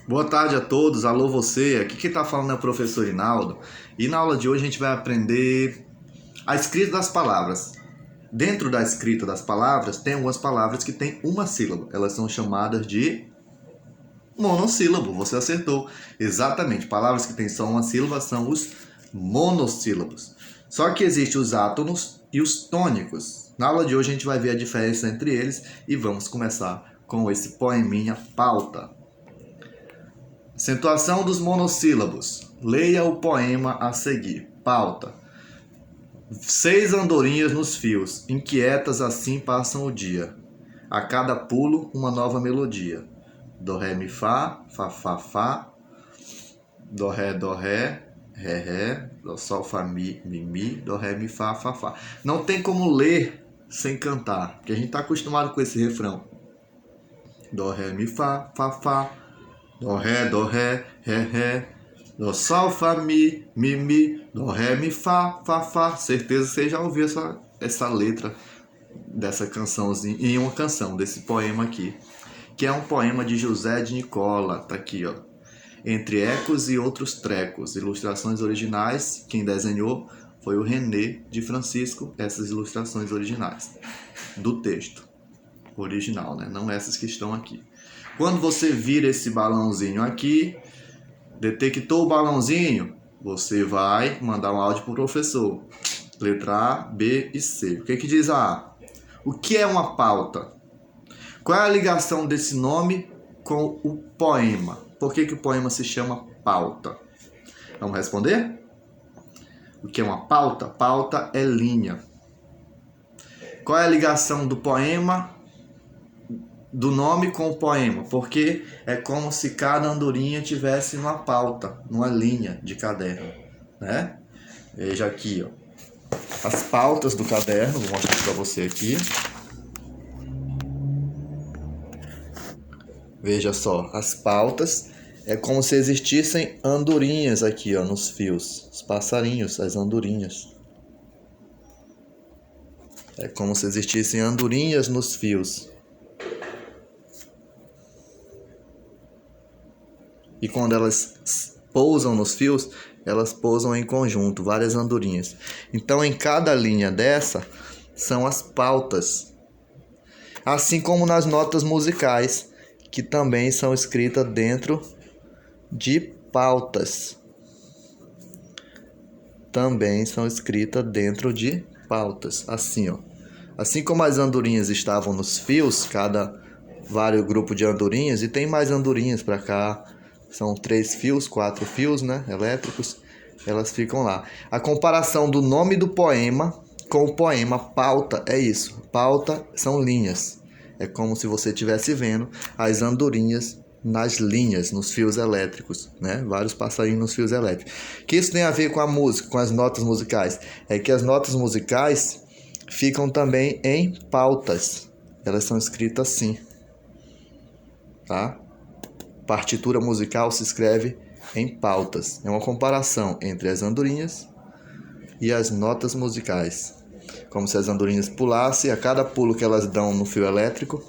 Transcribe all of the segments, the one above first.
Boa tarde a todos, alô você, aqui quem está falando é o professor Rinaldo e na aula de hoje a gente vai aprender a escrita das palavras. Dentro da escrita das palavras tem algumas palavras que têm uma sílaba, elas são chamadas de monossílabo, você acertou. Exatamente, palavras que têm só uma sílaba são os monossílabos. Só que existem os átonos e os tônicos. Na aula de hoje a gente vai ver a diferença entre eles e vamos começar com esse poeminha pauta. Acentuação dos monossílabos. Leia o poema a seguir. Pauta. 6 andorinhas nos fios, inquietas assim passam o dia. A cada pulo, uma nova melodia. Do, ré, mi, fá, fá. Do, ré, ré. Do, sol, fá, mi, do, ré, mi, fá, fá. Não tem como ler sem cantar, porque a gente está acostumado com esse refrão. Do, ré, mi, fá. Do, ré, ré. Do, sol, fá, mi, do, ré, mi, fá. Certeza que você já ouviu essa letra dessa cançãozinha, em uma canção, desse poema aqui, que é um poema de José de Nicola, tá aqui, ó. Entre ecos e outros trecos, ilustrações originais, quem desenhou foi o René de Francisco, essas ilustrações originais do texto original, né? Não essas que estão aqui. Quando você vira esse balãozinho aqui, detectou o balãozinho, você vai mandar um áudio para o professor. Letra A, B e C. O que diz a A? O que é uma pauta? Qual é a ligação desse nome com o poema? Por que o poema se chama pauta? Vamos responder? O que é uma pauta? Pauta é linha. Qual é a ligação do poema, do nome com o poema? Porque é como se cada andorinha tivesse uma pauta, numa linha de caderno, né? Veja aqui, ó. As pautas do caderno, vou mostrar para você aqui. Veja só, as pautas é como se existissem andorinhas aqui, ó, nos fios. Os passarinhos, as andorinhas. É como se existissem andorinhas nos fios. E quando elas pousam nos fios, elas pousam em conjunto, várias andorinhas. Então, em cada linha dessa, são as pautas. Assim como nas notas musicais, que também são escritas dentro de pautas. Também são escritas dentro de pautas. Assim, ó. Assim como as andorinhas estavam nos fios, vários grupos de andorinhas, e tem mais andorinhas para cá. São 3 fios, 4 fios, né, elétricos. Elas ficam lá. A comparação do nome do poema com o poema pauta é isso. Pauta são linhas. É como se você estivesse vendo as andorinhas nas linhas, nos fios elétricos, né? Vários passarinhos nos fios elétricos. O que isso tem a ver com a música, com as notas musicais? É que as notas musicais ficam também em pautas. Elas são escritas assim, tá? Partitura musical se escreve em pautas. É uma comparação entre as andorinhas e as notas musicais. Como se as andorinhas pulassem, a cada pulo que elas dão no fio elétrico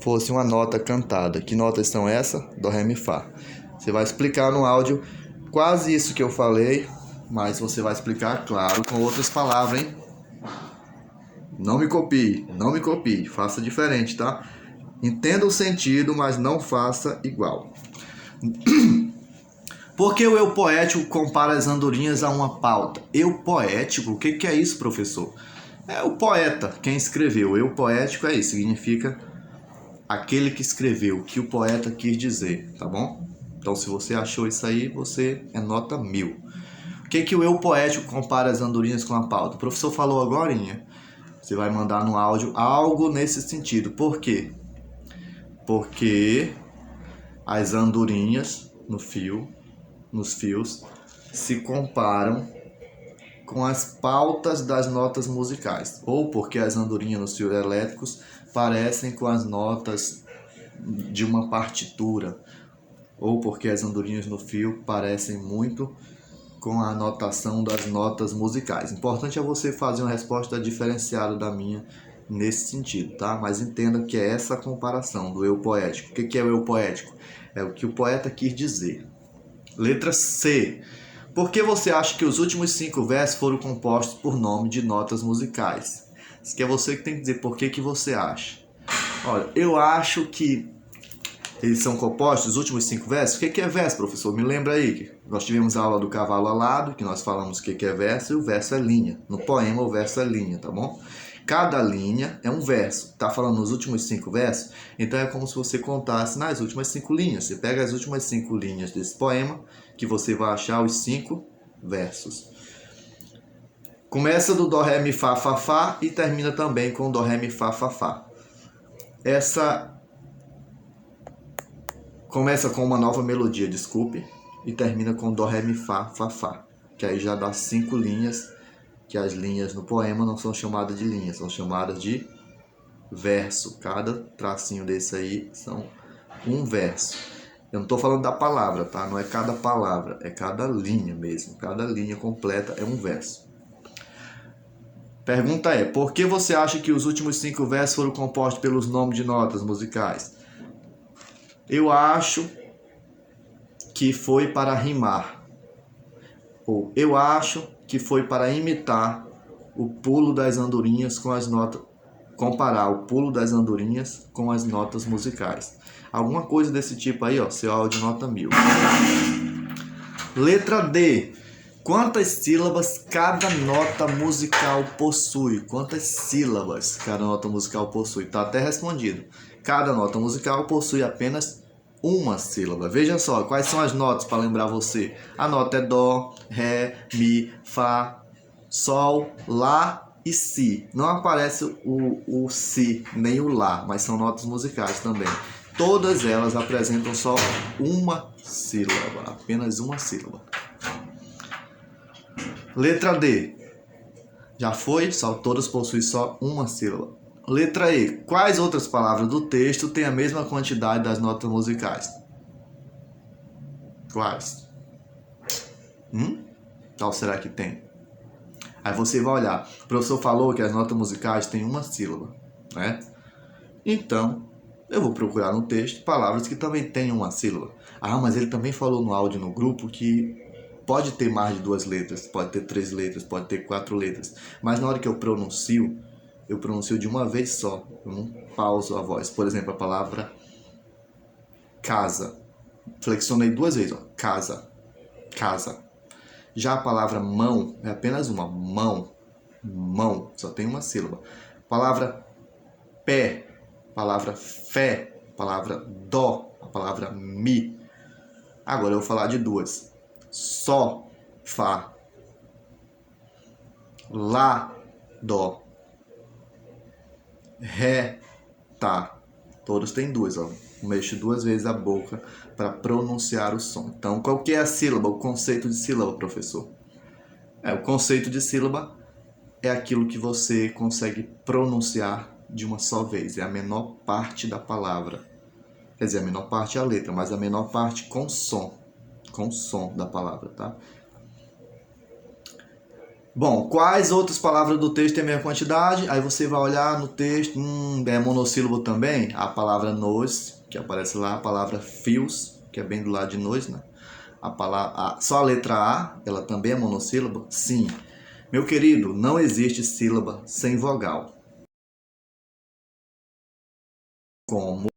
fosse uma nota cantada. Que notas são essas? Do, ré, mi, fá. Você vai explicar no áudio quase isso que eu falei, mas você vai explicar, claro, com outras palavras, hein? Não me copie, faça diferente, tá? Entenda o sentido, mas não faça igual. Por que o eu poético compara as andorinhas a uma pauta? Eu poético? O que é isso, professor? É o poeta, quem escreveu. Eu poético é isso, significa aquele que escreveu, o que o poeta quis dizer, tá bom? Então, se você achou isso aí, você é nota 1000. O que o eu poético compara as andorinhas com a pauta? O professor falou agorinha. Você vai mandar no áudio algo nesse sentido. Por quê? Porque as andorinhas nos fios, se comparam com as pautas das notas musicais. Ou porque as andorinhas nos fios elétricos parecem com as notas de uma partitura. Ou porque as andorinhas no fio parecem muito com a anotação das notas musicais. Importante é você fazer uma resposta diferenciada da minha nesse sentido, tá? Mas entenda que é essa a comparação do eu poético. O que é o eu poético? É o que o poeta quis dizer. Letra C. Por que você acha que os últimos 5 versos foram compostos por nome de notas musicais? Isso que é você que tem que dizer por que você acha. Olha, eu acho que eles são compostos, os últimos 5 versos. O que é verso, professor? Me lembra aí. Nós tivemos a aula do cavalo alado, que nós falamos o que é verso, e o verso é linha. No poema, o verso é linha, tá bom? Cada linha é um verso. Tá falando nos últimos 5 versos? Então é como se você contasse nas últimas 5 linhas. Você pega as últimas 5 linhas desse poema, que você vai achar os 5 versos. Começa do Dó, Ré, Mi, Fá, Fá, Fá e termina também com Dó, Ré, Mi, Fá, Fá, Fá. Essa começa com uma nova melodia, desculpe, e termina com Dó, Ré, Mi, Fá, Fá, Fá. Que aí já dá 5 linhas, que as linhas no poema não são chamadas de linhas, são chamadas de verso. Cada tracinho desse aí são um verso. Eu não estou falando da palavra, tá? Não é cada palavra, é cada linha mesmo. Cada linha completa é um verso. Pergunta é, por que você acha que os últimos 5 versos foram compostos pelos nomes de notas musicais? Eu acho que foi para rimar. Ou eu acho que foi para imitar o pulo das andorinhas com as notas, comparar o pulo das andorinhas com as notas musicais. Alguma coisa desse tipo aí, ó, seu áudio nota 1000. Letra D. Quantas sílabas cada nota musical possui? Quantas sílabas cada nota musical possui? Tá até respondido. Cada nota musical possui apenas uma sílaba. Veja só, quais são as notas para lembrar você? A nota é Dó, Ré, Mi, Fá, Sol, Lá e Si. Não aparece o Si nem o Lá, mas são notas musicais também. Todas elas apresentam só uma sílaba, apenas uma sílaba. Letra D. Já foi? Todas possuem só uma sílaba. Letra E. Quais outras palavras do texto têm a mesma quantidade das notas musicais? Quais? Qual será que tem? Aí você vai olhar. O professor falou que as notas musicais têm uma sílaba, né? Então, eu vou procurar no texto palavras que também têm uma sílaba. Ah, mas ele também falou no áudio no grupo que pode ter mais de 2 letras, pode ter 3 letras, pode ter 4 letras. Mas na hora que eu pronuncio de uma vez só. Eu não pauso a voz. Por exemplo, a palavra casa. Flexionei 2 vezes, ó. Casa. Casa. Já a palavra mão é apenas uma. Mão. Mão. Só tem uma sílaba. Palavra pé. Palavra fé. Palavra dó. A palavra mi. Agora eu vou falar de 2. Sol, Fá, Lá, Dó, Ré, Tá. Todos têm 2, ó. Mexo 2 vezes a boca para pronunciar o som. Então, qual que é a sílaba? O conceito de sílaba, professor? O conceito de sílaba é aquilo que você consegue pronunciar de uma só vez. É a menor parte da palavra. Quer dizer, a menor parte é a letra, mas a menor parte com som. Com o som da palavra, tá? Bom, quais outras palavras do texto têm a mesma quantidade? Aí você vai olhar no texto, é monossílabo também? A palavra nos, que aparece lá, a palavra fios, que é bem do lado de nós, né? Só a letra A, ela também é monossílaba? Sim. Meu querido, não existe sílaba sem vogal. Como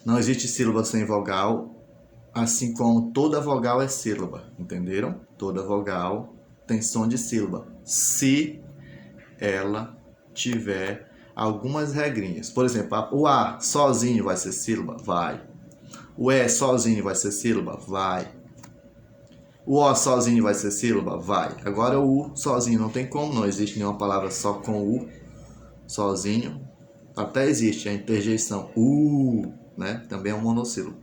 não existe sílaba sem vogal, assim como toda vogal é sílaba, entenderam? Toda vogal tem som de sílaba. Se ela tiver algumas regrinhas. Por exemplo, o A sozinho vai ser sílaba? Vai. O E sozinho vai ser sílaba? Vai. O O sozinho vai ser sílaba? Vai. Agora o U sozinho não tem como, não existe nenhuma palavra só com U sozinho. Até existe a interjeição né? Também é um monossílabo.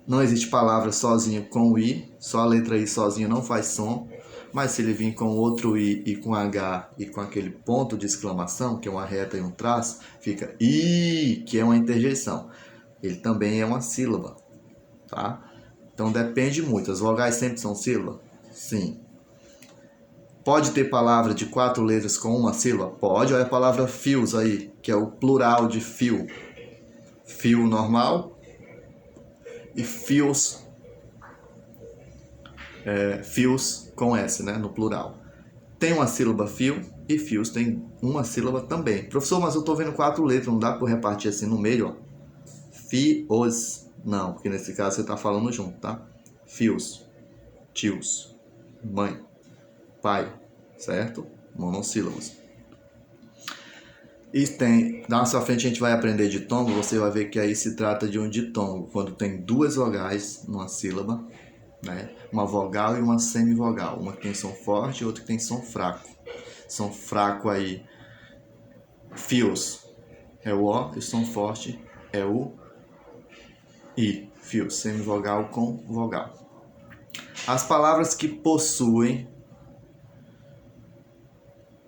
Não existe palavra sozinho com o I, só a letra I sozinha não faz som, mas se ele vir com outro I e com H e com aquele ponto de exclamação, que é uma reta e um traço, fica I, que é uma interjeição. Ele também é uma sílaba, tá? Então depende muito. As vogais sempre são sílaba? Sim. Pode ter palavra de 4 letras com uma sílaba? Pode. Olha a palavra fios aí, que é o plural de fio. Fio normal e fios, fios com S, né, no plural. Tem uma sílaba fio e fios tem uma sílaba também. Professor, mas eu estou vendo 4 letras, não dá para repartir assim no meio, ó. Fios. Não, porque nesse caso você está falando junto, tá? Fios, tios, mãe, pai, certo? Monossílabos. E tem, na sua frente a gente vai aprender ditongo, você vai ver que aí se trata de um ditongo, quando tem 2 vogais numa sílaba, né? Uma vogal e uma semivogal, uma que tem som forte e outra que tem som fraco. Som fraco aí, fios, é o O, e som forte é o I, fios, semivogal com vogal. As palavras que possuem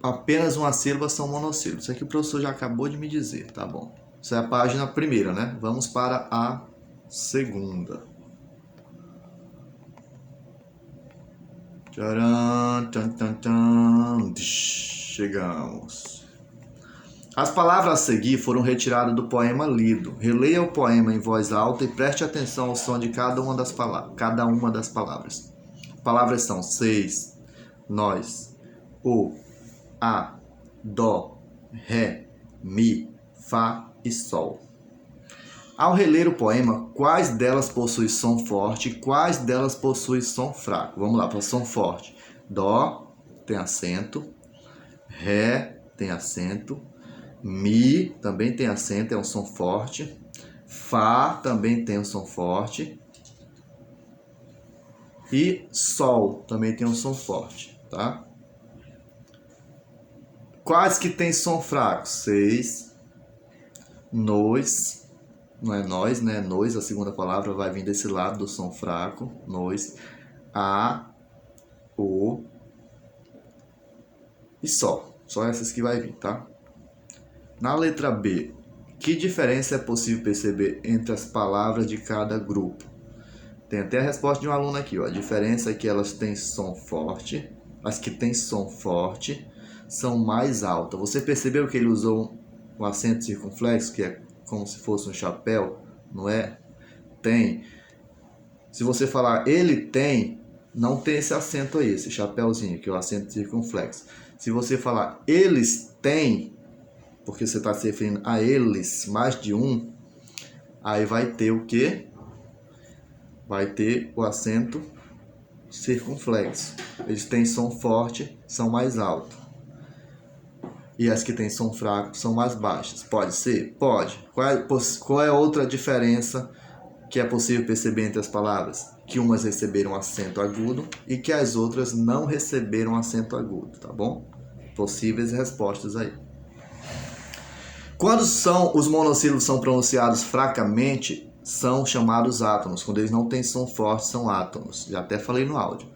apenas uma sílaba são monossílabos. Isso aqui o professor já acabou de me dizer, tá bom? Isso é a página primeira, né? Vamos para a segunda. Tcharam, tan, tan, tan. Chegamos. As palavras a seguir foram retiradas do poema lido. Releia o poema em voz alta e preste atenção ao som de cada uma das palavras. Palavras são seis, nós, o, a, dó, ré, mi, fá e sol. Ao reler o poema, quais delas possuem som forte e quais delas possuem som fraco? Vamos lá, para som forte. Dó tem acento, ré tem acento, mi também tem acento, é um som forte, fá também tem um som forte e sol também tem um som forte, tá? Quais que tem som fraco? Seis, nós, não é nós, né? Nós, a segunda palavra vai vir desse lado do som fraco, nós, a, o e sol. Só essas que vai vir, tá? Na letra B, que diferença é possível perceber entre as palavras de cada grupo? Tem até a resposta de um aluno aqui, ó. A diferença é que elas têm som forte, as que têm som forte são mais altas. Você percebeu que ele usou um acento circunflexo, que é como se fosse um chapéu, não é? Tem. Se você falar ele tem, não tem esse acento aí, esse chapéuzinho, que é o acento circunflexo. Se você falar eles têm, porque você está se referindo a eles, mais de um, aí vai ter o quê? Vai ter o acento circunflexo. Eles têm som forte, são mais altos. E as que têm som fraco são mais baixas. Pode ser? Pode. Qual é a outra diferença que é possível perceber entre as palavras? Que umas receberam acento agudo e que as outras não receberam acento agudo, tá bom? Possíveis respostas aí. Quando os monossílabos são pronunciados fracamente, são chamados átonos. Quando eles não têm som forte, são átonos. Já até falei no áudio.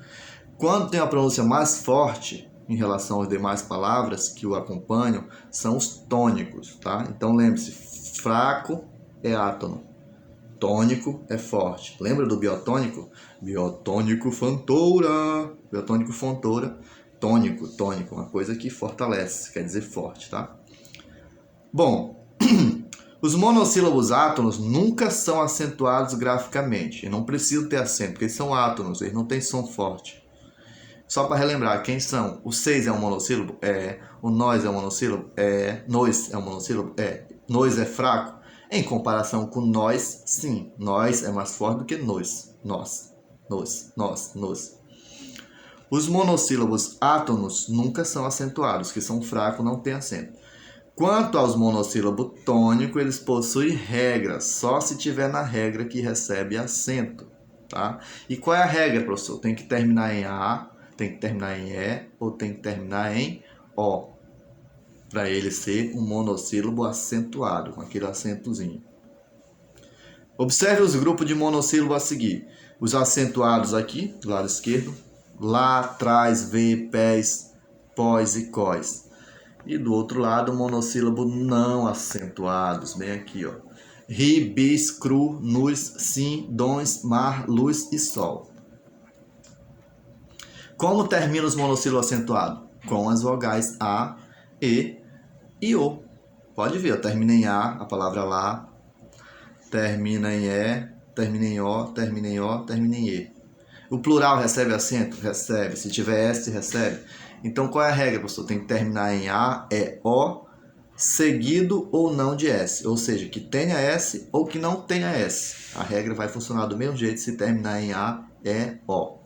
Quando tem a pronúncia mais forte em relação às demais palavras que o acompanham, são os tônicos, tá? Então lembre-se, fraco é átono, tônico é forte. Lembra do biotônico? Biotônico fontoura. Biotônico fontoura. Tônico, uma coisa que fortalece, quer dizer forte, tá? Bom, os monossílabos átonos nunca são acentuados graficamente. E não precisam ter acento, porque eles são átonos, eles não têm som forte. Só para relembrar, quem são? O 6 é um monossílabo? É. O nós é um monossílabo? É. Nós é um monossílabo? É. Nós é fraco? Em comparação com nós, sim. Nós é mais forte do que nós. Nós. Os monossílabos átonos nunca são acentuados, que são fracos, não tem acento. Quanto aos monossílabos tônicos, eles possuem regra, só se tiver na regra que recebe acento, tá? E qual é a regra, professor? Tem que terminar em A, tem que terminar em E ou tem que terminar em O, para ele ser um monossílabo acentuado, com aquele acentozinho. Observe os grupos de monossílabo a seguir. Os acentuados aqui, do lado esquerdo, lá, trás, vê, pés, pós e cós. E do outro lado, monossílabo não acentuados, bem aqui, ó. ri, bis, cru, nus, sim, dons, mar, luz e sol. Como termina os monossílabos acentuados? Com as vogais A, E e O. Pode ver, eu termina em A, a palavra lá, termina em E, termina em O, termina em O, termina em E. O plural recebe acento? Recebe. Se tiver S, recebe. Então, qual é a regra, professor? Tem que terminar em A, E, O, seguido ou não de S. Ou seja, que tenha S ou que não tenha S. A regra vai funcionar do mesmo jeito se terminar em A, E, O.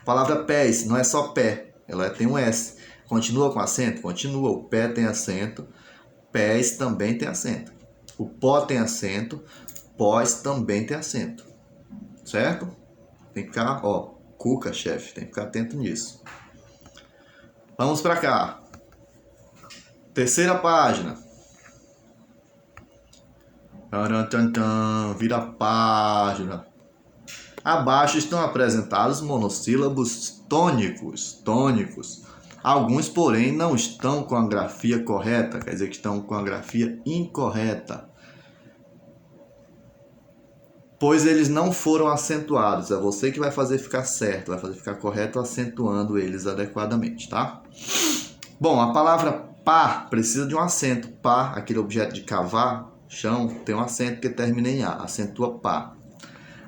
A palavra pés não é só pé, ela tem um S. Continua com acento? Continua. O pé tem acento, pés também tem acento. O pó tem acento, pós também tem acento. Certo? Tem que ficar, ó, cuca, chefe, tem que ficar atento nisso. Vamos para cá. Terceira página. Vira a página. Abaixo estão apresentados monossílabos tônicos. Alguns, porém, não estão com a grafia correta, quer dizer que estão com a grafia incorreta, pois eles não foram acentuados. É você que vai fazer ficar certo, vai fazer ficar correto acentuando eles adequadamente, tá? Bom, a palavra pá precisa de um acento. Pá, aquele objeto de cavar, chão, tem um acento que termina em A, acentua pá.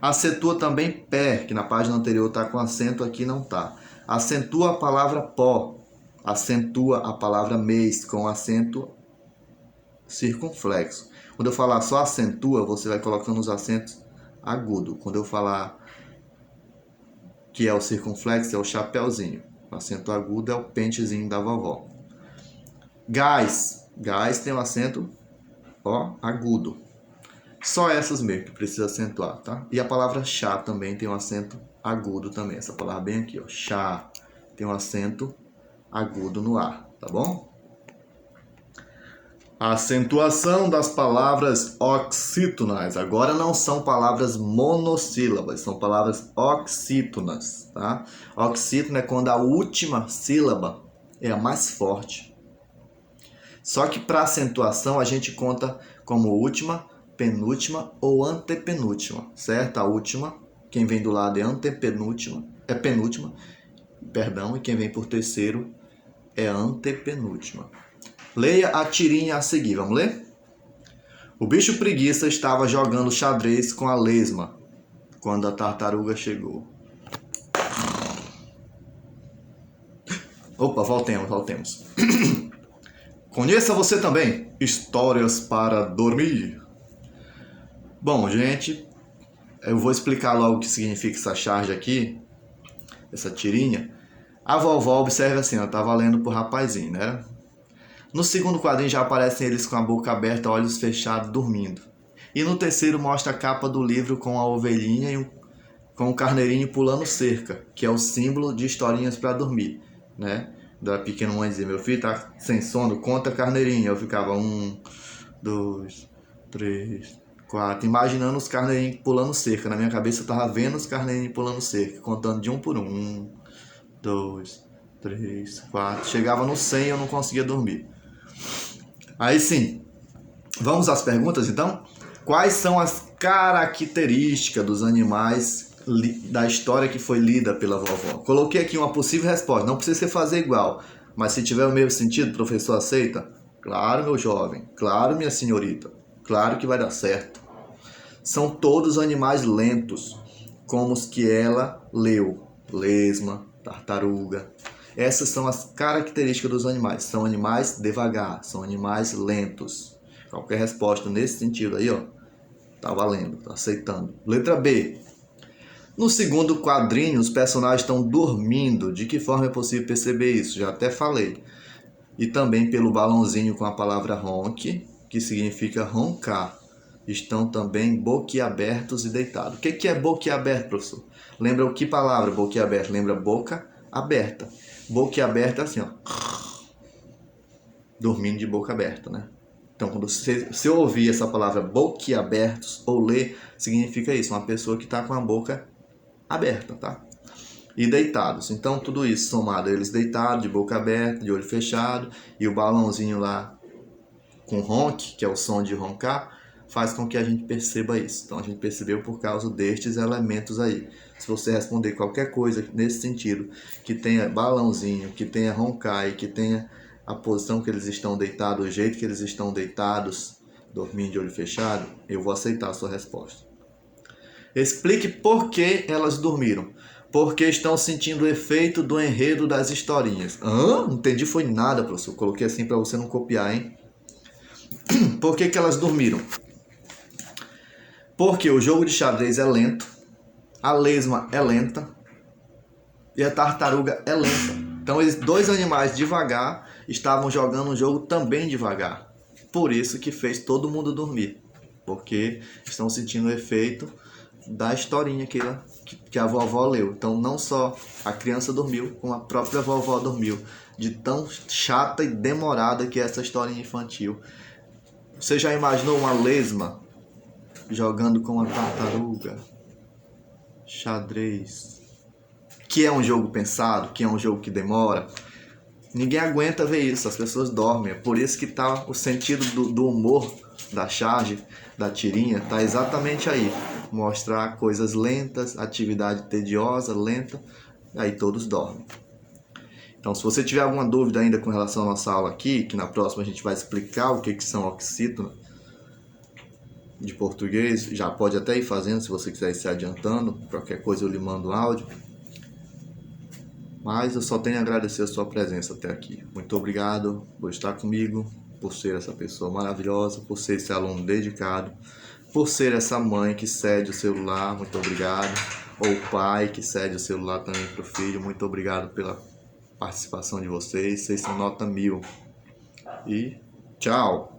Acentua também pé, que na página anterior está com acento, aqui não está. Acentua a palavra pó. Acentua a palavra mês com acento circunflexo. Quando eu falar só acentua, você vai colocando os acentos agudos. Quando eu falar que é o circunflexo, é o chapéuzinho. O acento agudo é o pentezinho da vovó. Gás. Gás tem um acento, ó, agudo. Só essas mesmo que precisa acentuar, tá? E a palavra chá também tem um acento agudo também. Essa palavra bem aqui, ó, chá, tem um acento agudo no ar, tá bom? A acentuação das palavras oxítonas. Agora não são palavras monossílabas, são palavras oxítonas, tá? Oxítono é quando a última sílaba é a mais forte. Só que para acentuação a gente conta como última, penúltima ou antepenúltima, certo? A última, quem vem do lado é antepenúltima, é penúltima, perdão, e quem vem por terceiro é antepenúltima. Leia a tirinha a seguir, vamos ler? O bicho preguiça estava jogando xadrez com a lesma quando a tartaruga chegou. Opa, voltemos. Conheça você também histórias para dormir. Bom, gente, eu vou explicar logo o que significa essa charge aqui, essa tirinha. A vovó, observe assim, ela tá lendo pro rapazinho, né? No segundo quadrinho já aparecem eles com a boca aberta, olhos fechados, dormindo. E no terceiro mostra a capa do livro com a ovelhinha e com o carneirinho pulando cerca, que é o símbolo de historinhas para dormir, né? Da pequena mãe dizia, meu filho tá sem sono, conta carneirinho. Eu ficava 1, 2, 3, 4, imaginando os carneirinhos pulando cerca. Na minha cabeça eu tava vendo os carneirinhos pulando cerca, contando de um por um. 1, 2, 3, 4. Chegava no 100 e eu não conseguia dormir. Aí sim, vamos às perguntas então? Quais são as características dos animais da história que foi lida pela vovó? Coloquei aqui uma possível resposta, não precisa você fazer igual, mas se tiver o mesmo sentido, o professor aceita? Claro, meu jovem, claro, minha senhorita, claro que vai dar certo. São todos animais lentos, como os que ela leu, lesma, tartaruga. Essas são as características dos animais. São animais devagar, são animais lentos. Qualquer resposta nesse sentido aí, ó, tá valendo, tá aceitando. Letra B. No segundo quadrinho, os personagens estão dormindo. De que forma é possível perceber isso? Já até falei. E também pelo balãozinho com a palavra ronque, que significa roncar. Estão também boquiabertos e deitados. O que é boquiaberto, professor? Lembra o que palavra boquiaberto? Lembra boca aberta. Boquiaberta é assim, ó. Dormindo de boca aberta, né? Então, quando se eu ouvir essa palavra boquiabertos ou ler, significa isso. Uma pessoa que está com a boca aberta, tá? E deitados. Então, tudo isso somado. Eles deitados, de boca aberta, de olho fechado. E o balãozinho lá com ronque, que é o som de roncar, faz com que a gente perceba isso. Então a gente percebeu por causa destes elementos aí. Se você responder qualquer coisa nesse sentido, que tenha balãozinho, que tenha roncar, que tenha a posição que eles estão deitados, o jeito que eles estão deitados, dormindo de olho fechado, eu vou aceitar a sua resposta. Explique por que elas dormiram. Porque estão sentindo o efeito do enredo das historinhas. Não entendi foi nada, professor. Coloquei assim para você não copiar, hein? Por que elas dormiram? Porque o jogo de xadrez é lento, a lesma é lenta e a tartaruga é lenta. Então, esses dois animais devagar estavam jogando um jogo também devagar. Por isso que fez todo mundo dormir. Porque estão sentindo o efeito da historinha que a vovó leu. Então, não só a criança dormiu, como a própria vovó dormiu. De tão chata e demorada que é essa historinha infantil. Você já imaginou uma lesma jogando com uma tartaruga? Xadrez. Que é um jogo pensado, que é um jogo que demora. Ninguém aguenta ver isso, as pessoas dormem. É por isso que tá o sentido do humor da charge, da tirinha, tá exatamente aí. Mostrar coisas lentas, atividade tediosa, lenta, aí todos dormem. Então, se você tiver alguma dúvida ainda com relação à nossa aula aqui, que na próxima a gente vai explicar o que são oxítonas de português, já pode até ir fazendo se você quiser ir se adiantando. Qualquer coisa eu lhe mando áudio. Mas eu só tenho a agradecer a sua presença até aqui. Muito obrigado por estar comigo, por ser essa pessoa maravilhosa, por ser esse aluno dedicado, por ser essa mãe que cede o celular, muito obrigado. Ou pai que cede o celular também para o filho, muito obrigado pela participação de vocês. Vocês são nota 1000. E tchau!